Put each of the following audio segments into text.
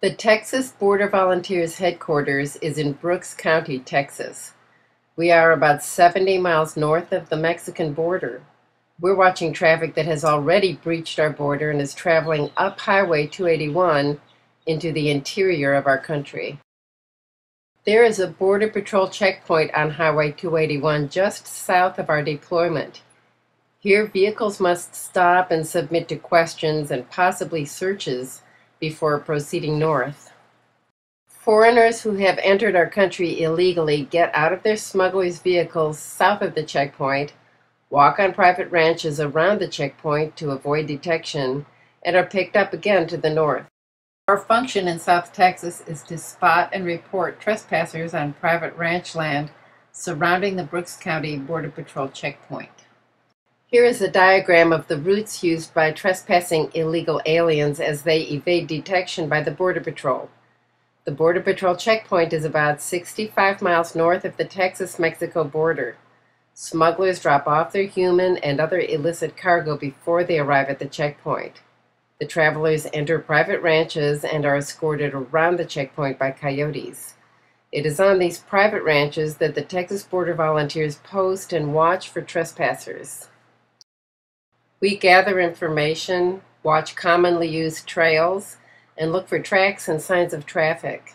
The Texas Border Volunteers headquarters is in Brooks County, Texas. We are about 70 miles north of the Mexican border. We're watching traffic that has already breached our border and is traveling up Highway 281 into the interior of our country. There is a Border Patrol checkpoint on Highway 281 just south of our deployment. Here, vehicles must stop and submit to questions and possibly searches before proceeding north. Foreigners who have entered our country illegally get out of their smugglers' vehicles south of the checkpoint, walk on private ranches around the checkpoint to avoid detection, and are picked up again to the north. Our function in South Texas is to spot and report trespassers on private ranch land surrounding the Brooks County Border Patrol checkpoint. Here is a diagram of the routes used by trespassing illegal aliens as they evade detection by the Border Patrol. The Border Patrol checkpoint is about 65 miles north of the Texas-Mexico border. Smugglers drop off their human and other illicit cargo before they arrive at the checkpoint. The travelers enter private ranches and are escorted around the checkpoint by coyotes. It is on these private ranches that the Texas Border Volunteers post and watch for trespassers. We gather information, watch commonly used trails, and look for tracks and signs of traffic.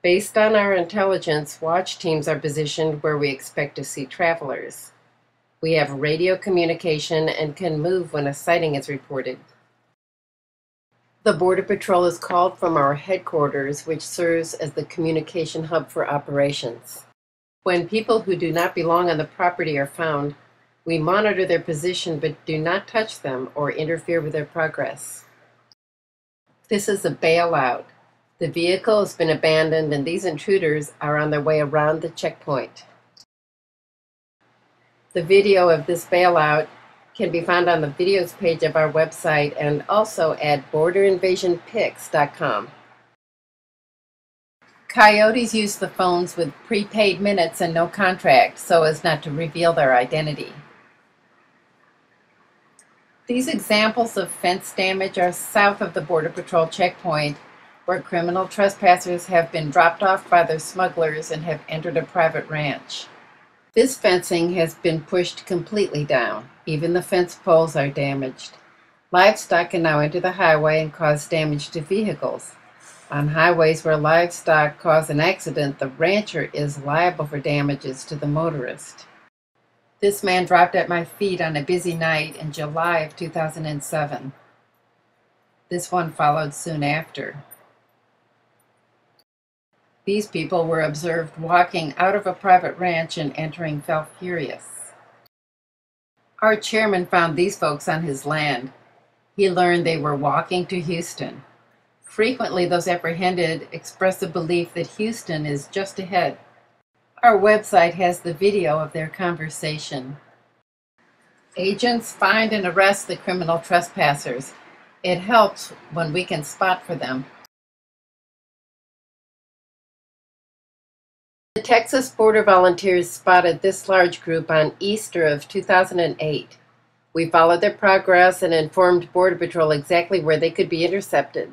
Based on our intelligence, watch teams are positioned where we expect to see travelers. We have radio communication and can move when a sighting is reported. The Border Patrol is called from our headquarters, which serves as the communication hub for operations. When people who do not belong on the property are found, we monitor their position but do not touch them or interfere with their progress. This is a bailout. The vehicle has been abandoned and these intruders are on their way around the checkpoint. The video of this bailout can be found on the videos page of our website and also at borderinvasionpics.com. Coyotes use the phones with prepaid minutes and no contract so as not to reveal their identity. These examples of fence damage are south of the Border Patrol checkpoint, where criminal trespassers have been dropped off by their smugglers and have entered a private ranch. This fencing has been pushed completely down. Even the fence poles are damaged. Livestock can now enter the highway and cause damage to vehicles. On highways where livestock cause an accident, the rancher is liable for damages to the motorist. This man dropped at my feet on a busy night in July of 2007. This one followed soon after. These people were observed walking out of a private ranch and entering felt furious. Our chairman found these folks on his land. He learned they were walking to Houston. Frequently, those apprehended express the belief that Houston is just ahead. Our website has the video of their conversation. Agents find and arrest the criminal trespassers. It helps when we can spot for them. The Texas Border Volunteers spotted this large group on Easter of 2008. We followed their progress and informed Border Patrol exactly where they could be intercepted.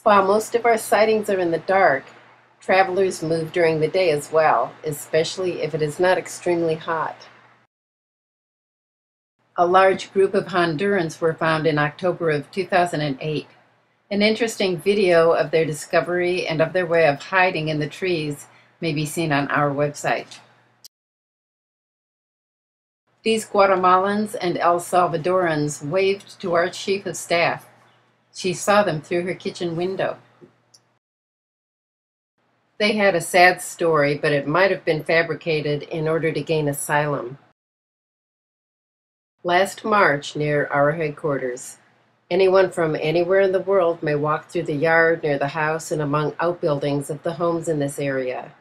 While most of our sightings are in the dark, travelers move during the day as well, especially if it is not extremely hot. A large group of Hondurans were found in October of 2008. An interesting video of their discovery and of their way of hiding in the trees may be seen on our website. These Guatemalans and El Salvadorans waved to our chief of staff. She saw them through her kitchen window. They had a sad story, but it might have been fabricated in order to gain asylum. Last March, near our headquarters, anyone from anywhere in the world may walk through the yard near the house and among outbuildings of the homes in this area.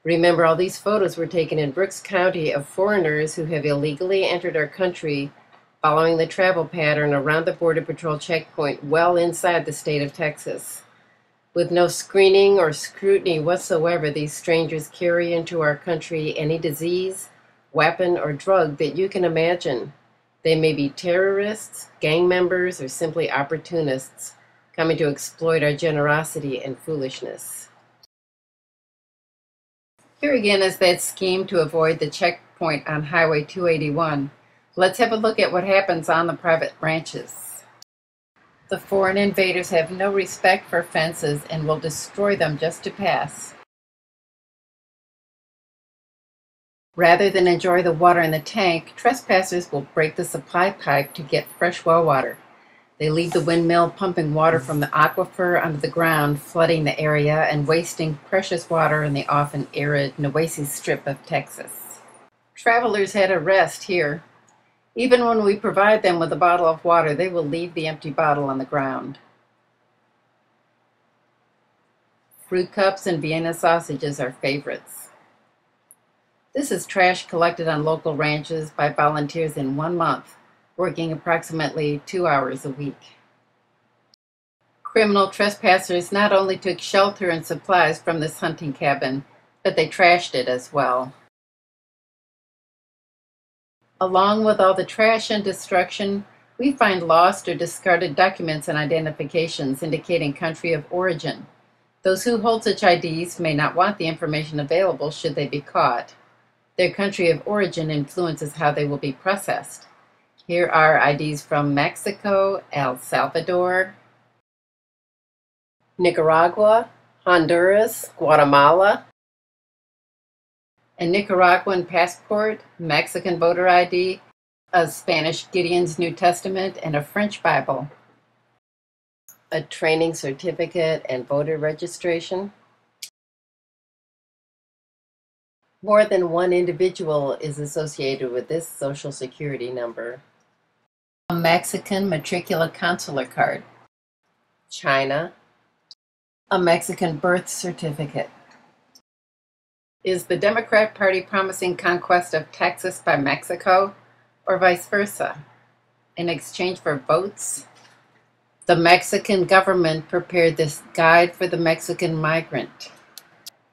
Remember, all these photos were taken in Brooks County of foreigners who have illegally entered our country following the travel pattern around the Border Patrol checkpoint well inside the state of Texas. With no screening or scrutiny whatsoever, these strangers carry into our country any disease, weapon, or drug that you can imagine. They may be terrorists, gang members, or simply opportunists coming to exploit our generosity and foolishness. Here again is that scheme to avoid the checkpoint on Highway 281. Let's have a look at what happens on the private ranches. The foreign invaders have no respect for fences and will destroy them just to pass. Rather than enjoy the water in the tank, trespassers will break the supply pipe to get fresh well water. They leave the windmill pumping water from the aquifer under the ground, flooding the area and wasting precious water in the often arid Nueces Strip of Texas. Travelers had a rest here. Even when we provide them with a bottle of water, they will leave the empty bottle on the ground. Fruit cups and Vienna sausages are favorites. This is trash collected on local ranches by volunteers in 1 month, working approximately 2 hours a week. Criminal trespassers not only took shelter and supplies from this hunting cabin, but they trashed it as well. Along with all the trash and destruction, we find lost or discarded documents and identifications indicating country of origin. Those who hold such IDs may not want the information available should they be caught. Their country of origin influences how they will be processed. Here are IDs from Mexico, El Salvador, Nicaragua, Honduras, Guatemala, a Nicaraguan passport, Mexican voter ID, a Spanish Gideon's New Testament, and a French Bible, a training certificate and voter registration. More than one individual is associated with this Social Security number. A Mexican matricular consular card. China. A Mexican birth certificate. Is the Democrat Party promising conquest of Texas by Mexico, or vice versa, in exchange for votes? The Mexican government prepared this guide for the Mexican migrant.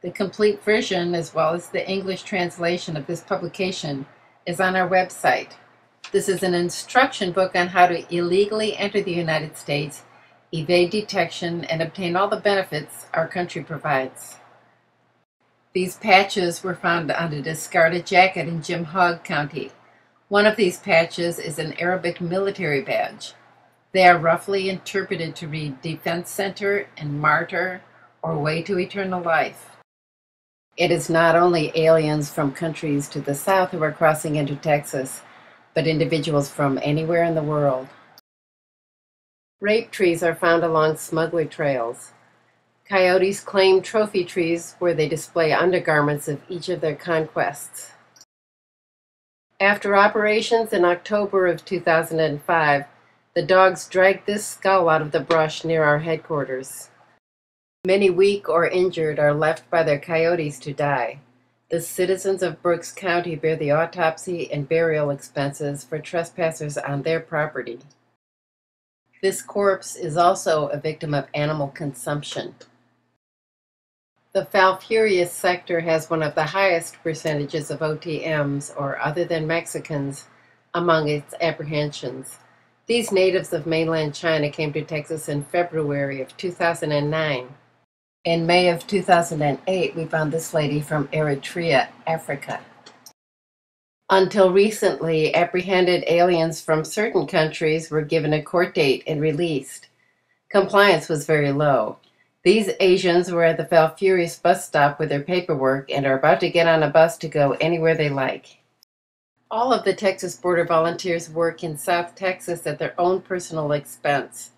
The complete version, as well as the English translation of this publication, is on our website. This is an instruction book on how to illegally enter the United States, evade detection, and obtain all the benefits our country provides. These patches were found on a discarded jacket in Jim Hogg County. One of these patches is an Arabic military badge. They are roughly interpreted to read Defense Center and Martyr or Way to Eternal Life. It is not only aliens from countries to the south who are crossing into Texas, but individuals from anywhere in the world. Rape trees are found along smuggler trails. Coyotes claim trophy trees where they display undergarments of each of their conquests. After operations in October of 2005, the dogs dragged this skull out of the brush near our headquarters. Many weak or injured are left by their coyotes to die. The citizens of Brooks County bear the autopsy and burial expenses for trespassers on their property. This corpse is also a victim of animal consumption. The Falfurrias sector has one of the highest percentages of OTMs, or other than Mexicans, among its apprehensions. These natives of mainland China came to Texas in February of 2009. In May of 2008, we found this lady from Eritrea, Africa. Until recently, apprehended aliens from certain countries were given a court date and released. Compliance was very low. These Asians were at the Falfurrias bus stop with their paperwork and are about to get on a bus to go anywhere they like. All of the Texas Border Volunteers work in South Texas at their own personal expense.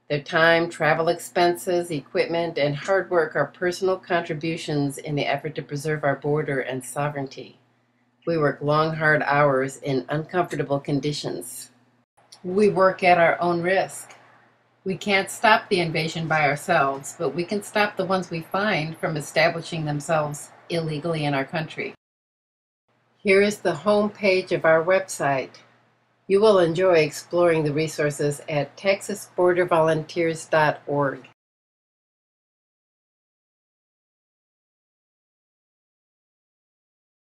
Their time, travel expenses, equipment, and hard work are personal contributions in the effort to preserve our border and sovereignty. We work long, hard hours in uncomfortable conditions. We work at our own risk. We can't stop the invasion by ourselves, but we can stop the ones we find from establishing themselves illegally in our country. Here is the home page of our website. You will enjoy exploring the resources at texasbordervolunteers.org.